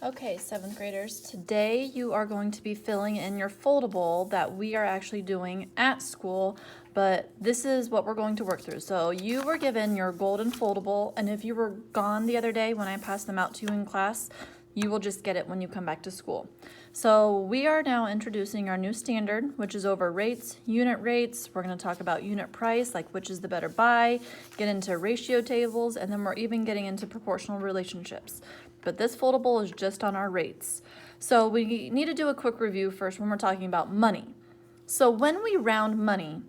Okay, 7th graders, today you are going to be filling in your foldable that we are actually doing at school, but this is what we're going to work through. So you were given your golden foldable, and if you were gone the other day when I passed them out to you in class, you will just get it when you come back to school. So we are now introducing our new standard, which is over rates, unit rates. We're going to talk about unit price, like which is the better buy, get into ratio tables, and then we're even getting into proportional relationships. But this foldable is just on our rates. So we need to do a quick review first when we're talking about money. So when we round money,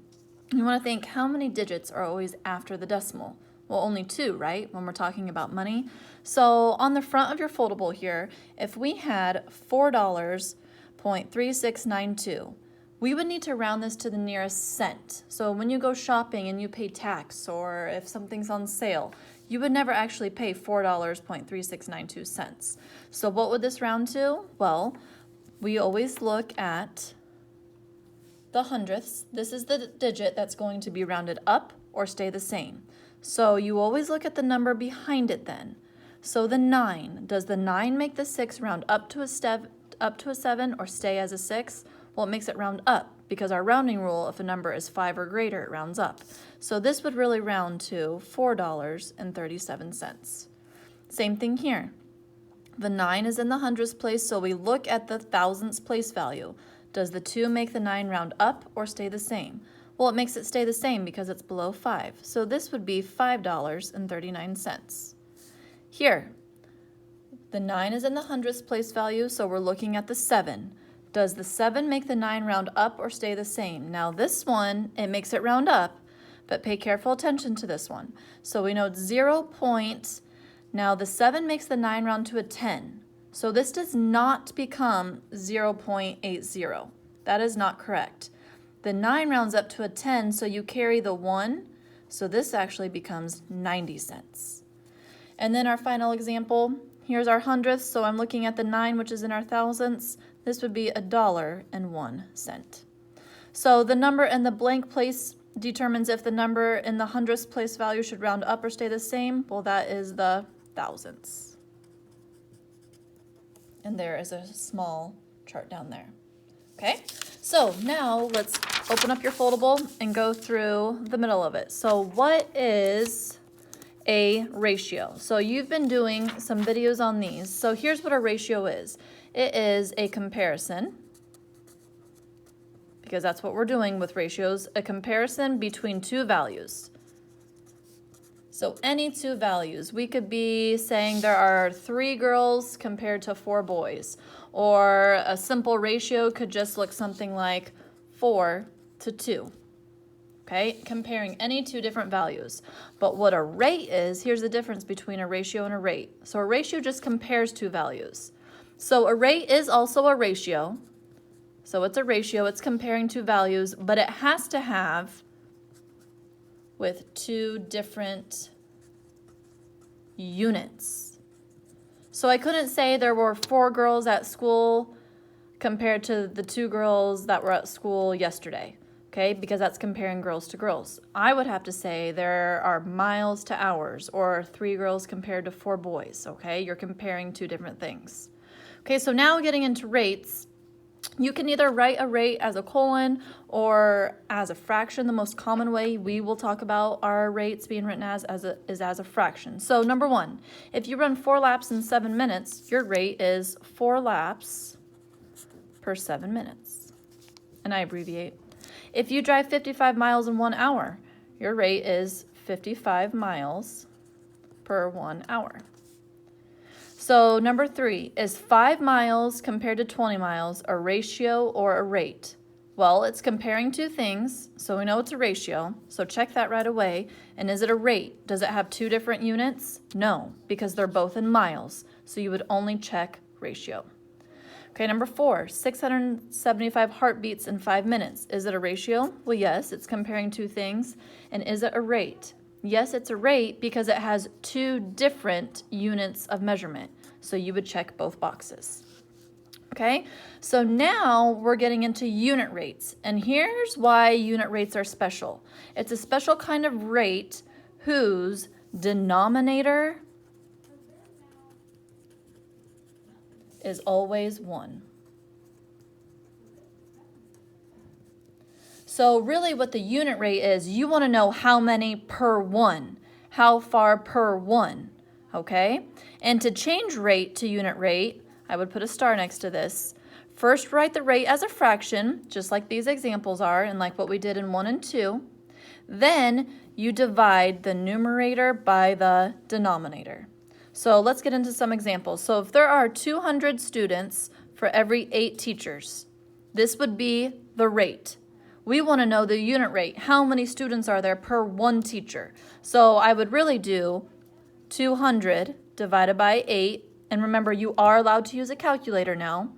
you want to think how many digits are always after the decimal? Well, only 2, right, when we're talking about money. So on the front of your foldable here, if we had $4.3692, we would need to round this to the nearest cent. So when you go shopping and you pay tax, or if something's on sale, you would never actually pay $4.3692. So what would this round to? Well, we always look at the hundredths. This is the digit that's going to be rounded up or stay the same. So you always look at the number behind it then. So the 9, does the 9 make the 6 round up to a 7 or stay as a 6? Well, it makes it round up because our rounding rule, if a number is 5 or greater, it rounds up. So this would really round to $4.37. Same thing here. The 9 is in the hundredths place, so we look at the thousandths place value. Does the 2 make the 9 round up or stay the same? Well, it makes it stay the same because it's below 5. So this would be $5.39. Here, the 9 is in the hundredths place value, so we're looking at the 7. Does the 7 make the 9 round up or stay the same? Now this one, it makes it round up, but pay careful attention to this one. So we know it's 0 point. Now the 7 makes the 9 round to a 10. So this does not become 0.80. That is not correct. The 9 rounds up to a 10, so you carry the 1. So this actually becomes 90 cents. And then our final example, here's our hundredths. So I'm looking at the 9, which is in our thousandths. This would be $1.01. So the number in the blank place determines if the number in the hundredths place value should round up or stay the same. Well, that is the thousandths. And there is a small chart down there. Okay, so now let's open up your foldable and go through the middle of it. So what is a ratio? So you've been doing some videos on these. So here's what a ratio is. It is a comparison, because that's what we're doing with ratios, a comparison between two values. So any two values, we could be saying there are 3 girls compared to 4 boys, or a simple ratio could just look something like 4 to 2. Okay, comparing any two different values. But what a rate is, here's the difference between a ratio and a rate. So a ratio just compares two values. So a rate is also a ratio. So it's a ratio, it's comparing two values, but it has to have with two different units. So I couldn't say there were 4 girls at school compared to the 2 girls that were at school yesterday, okay, because that's comparing girls to girls. I would have to say there are miles to hours, or 3 girls compared to 4 boys, okay? You're comparing two different things. Okay, so now getting into rates. You can either write a rate as a colon or as a fraction. The most common way we will talk about our rates being written is as a fraction. So number 1, if you run 4 laps in 7 minutes, your rate is 4 laps per 7 minutes. And I abbreviate. If you drive 55 miles in 1 hour, your rate is 55 miles per 1 hour. So number 3, is 5 miles compared to 20 miles a ratio or a rate? Well, it's comparing two things, so we know it's a ratio, so check that right away. And is it a rate? Does it have two different units? No, because they're both in miles, so you would only check ratio. Okay, number 4, 675 heartbeats in 5 minutes. Is it a ratio? Well, yes, it's comparing two things. And is it a rate? Yes, it's a rate because it has two different units of measurement. So you would check both boxes. Okay, so now we're getting into unit rates. And here's why unit rates are special. It's a special kind of rate whose denominator is always 1. So really what the unit rate is, you want to know how many per 1, how far per 1, okay? And to change rate to unit rate, I would put a star next to this. First, write the rate as a fraction, just like these examples are and like what we did in 1 and 2. Then you divide the numerator by the denominator. So let's get into some examples. So if there are 200 students for every 8 teachers, this would be the rate. We want to know the unit rate. How many students are there per 1 teacher? So I would really do 200 divided by 8. And remember, you are allowed to use a calculator now.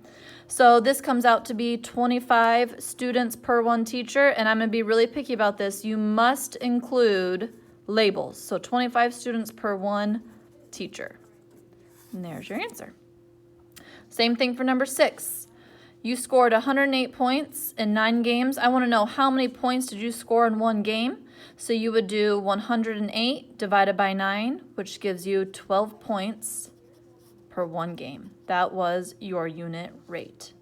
So this comes out to be 25 students per 1 teacher. And I'm going to be really picky about this. You must include labels. So 25 students per 1 teacher. And there's your answer. Same thing for number 6. You scored 108 points in 9 games. I want to know how many points did you score in 1 game. So you would do 108 divided by 9, which gives you 12 points per 1 game. That was your unit rate.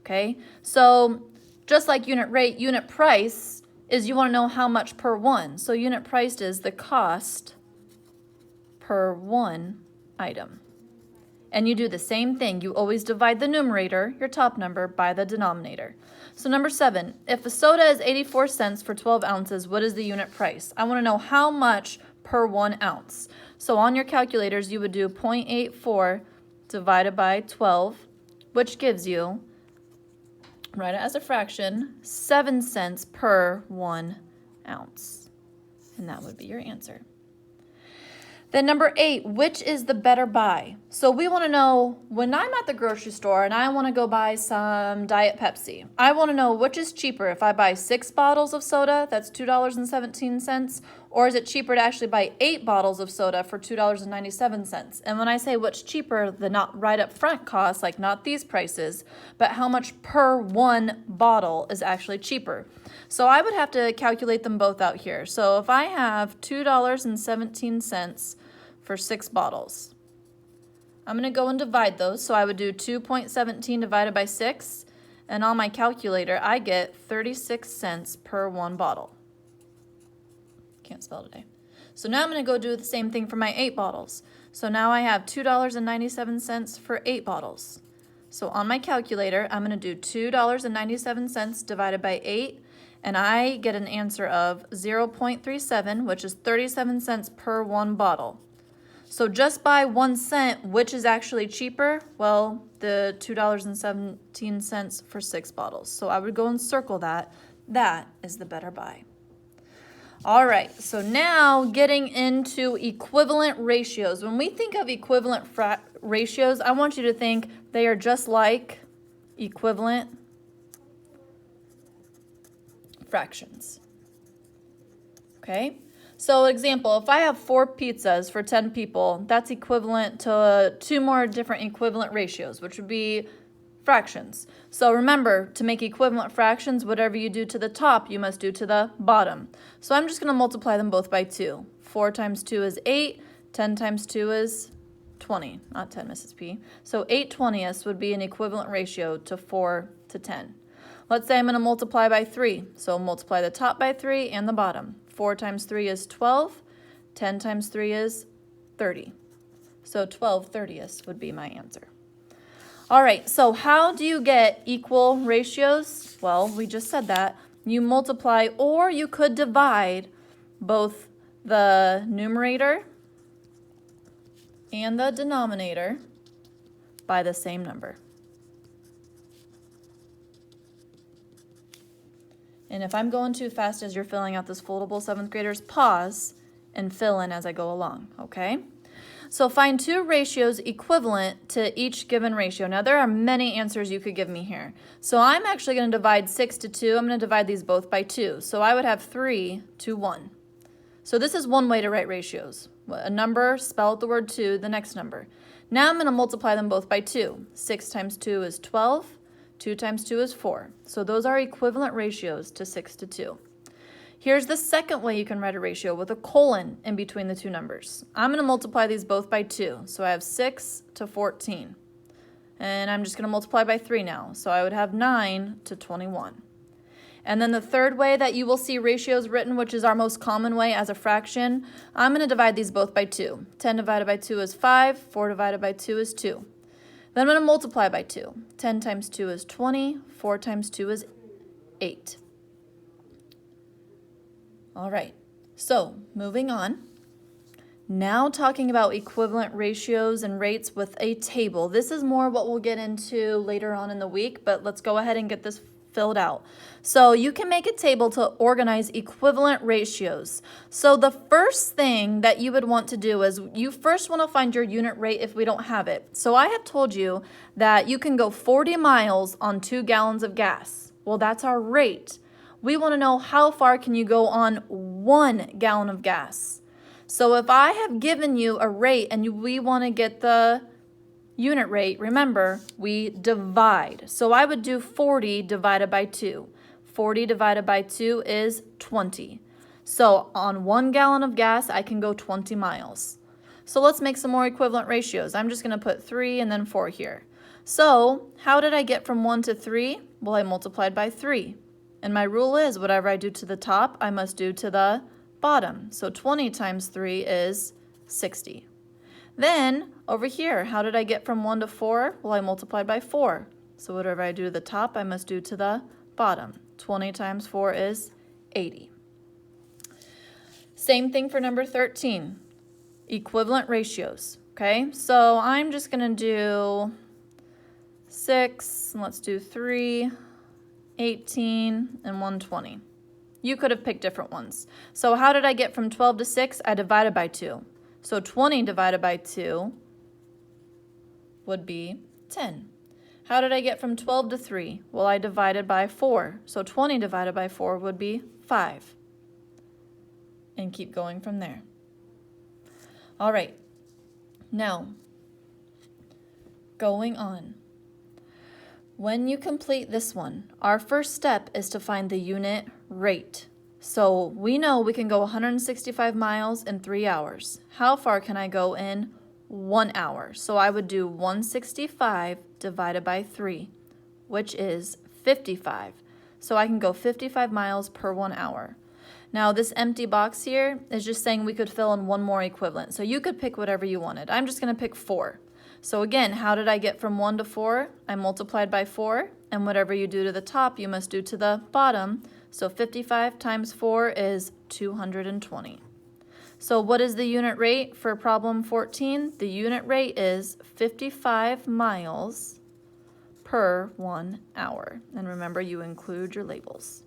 Okay, so just like unit rate, unit price is you want to know how much per 1. So unit price is the cost per 1 item. And you do the same thing. You always divide the numerator, your top number, by the denominator. So number 7, if a soda is 84 cents for 12 ounces, what is the unit price? I want to know how much per 1 ounce. So on your calculators, you would do 0.84 divided by 12, which gives you, write it as a fraction, 7 cents per 1 ounce. And that would be your answer. Then number 8, which is the better buy? So we want to know when I'm at the grocery store and I want to go buy some Diet Pepsi. I want to know which is cheaper. If I buy 6 bottles of soda, that's $2.17, or is it cheaper to actually buy 8 bottles of soda for $2.97? And when I say what's cheaper, the not right up front cost, like not these prices, but how much per 1 bottle is actually cheaper. So I would have to calculate them both out here. So if I have $2.17 for 6 bottles, I'm going to go and divide those. So I would do 2.17 divided by 6, and on my calculator I get 36 cents per 1 bottle. Can't spell today. So now I'm going to go do the same thing for my 8 bottles. So now I have $2.97 for 8 bottles. So on my calculator, I'm going to do $2.97 divided by 8, and I get an answer of 0.37, which is 37 cents per 1 bottle. So just by 1 cent, which is actually cheaper? Well, the $2.17 for 6 bottles. So I would go and circle that. That is the better buy. All right, so now getting into equivalent ratios. When we think of equivalent ratios, I want you to think they are just like equivalent fractions. Okay? So example, if I have 4 pizzas for 10 people, that's equivalent to 2 more different equivalent ratios, which would be fractions. So remember, to make equivalent fractions, whatever you do to the top, you must do to the bottom. So I'm just going to multiply them both by 2. 4 times 2 is 8. 10 times 2 is 20. Not 10, Mrs. P. So 8/20ths would be an equivalent ratio to 4 to 10. Let's say I'm going to multiply by 3. So multiply the top by 3 and the bottom. 4 times 3 is 12. 10 times 3 is 30. So 12/30ths would be my answer. All right, so how do you get equal ratios? Well, we just said that. You multiply, or you could divide both the numerator and the denominator by the same number. And if I'm going too fast as you're filling out this foldable, 7th graders, pause and fill in as I go along, okay? So find 2 ratios equivalent to each given ratio. Now there are many answers you could give me here. So I'm actually going to divide 6 to 2. I'm going to divide these both by 2. So I would have 3 to 1. So this is one way to write ratios. A number, spell out the word 2, the next number. Now I'm going to multiply them both by 2. 6 times 2 is 12. 2 times 2 is 4. So those are equivalent ratios to 6 to 2. Here's the second way you can write a ratio with a colon in between the 2 numbers. I'm going to multiply these both by 2. So I have 6 to 14. And I'm just going to multiply by 3 now. So I would have 9 to 21. And then the third way that you will see ratios written, which is our most common way as a fraction, I'm going to divide these both by 2. 10 divided by 2 is 5. 4 divided by 2 is 2. Then I'm going to multiply by 2. 10 times 2 is 20. 4 times 2 is 8. All right, so moving on. Now talking about equivalent ratios and rates with a table. This is more what we'll get into later on in the week, but let's go ahead and get this filled out. So you can make a table to organize equivalent ratios. So the first thing that you would want to do is you first want to find your unit rate if we don't have it. So I have told you that you can go 40 miles on 2 gallons of gas. Well, that's our rate. We want to know how far can you go on 1 gallon of gas. So if I have given you a rate and we want to get the unit rate, remember, we divide. So I would do 40 divided by 2. 40 divided by 2 is 20. So on 1 gallon of gas, I can go 20 miles. So let's make some more equivalent ratios. I'm just going to put 3 and then 4 here. So how did I get from 1 to 3? Well, I multiplied by 3. And my rule is whatever I do to the top, I must do to the bottom. So 20 times 3 is 60. Then over here, how did I get from 1 to 4? Well, I multiplied by 4. So whatever I do to the top, I must do to the bottom. 20 times 4 is 80. Same thing for number 13, equivalent ratios. Okay, so I'm just going to do 6, and let's do 3, 18, and 120. You could have picked different ones. So how did I get from 12 to 6? I divided by 2. So 20 divided by 2 would be 10. How did I get from 12 to 3? Well, I divided by 4. So 20 divided by 4 would be 5. And keep going from there. All right. Now, going on. When you complete this one, our first step is to find the unit rate. So we know we can go 165 miles in 3 hours. How far can I go in 1 hour? So I would do 165 divided by 3, which is 55. So I can go 55 miles per 1 hour. Now this empty box here is just saying we could fill in one more equivalent. So you could pick whatever you wanted. I'm just going to pick 4. So again, how did I get from 1 to 4? I multiplied by 4, and whatever you do to the top, you must do to the bottom. So 55 times 4 is 220. So what is the unit rate for problem 14? The unit rate is 55 miles per 1 hour. And remember, you include your labels.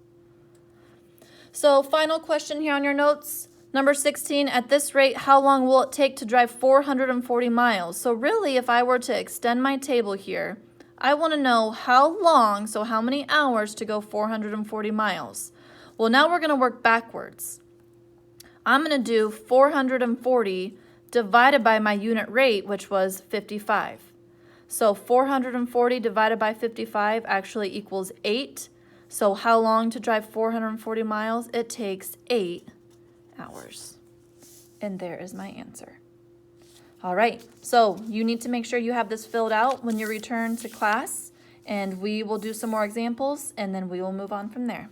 So final question here on your notes. Number 16, at this rate, how long will it take to drive 440 miles? So really, if I were to extend my table here, I want to know how long, so how many hours to go 440 miles. Well, now we're going to work backwards. I'm going to do 440 divided by my unit rate, which was 55. So 440 divided by 55 actually equals 8. So how long to drive 440 miles? It takes 8 hours. And there is my answer. All right, so you need to make sure you have this filled out when you return to class, and we will do some more examples, and then we will move on from there.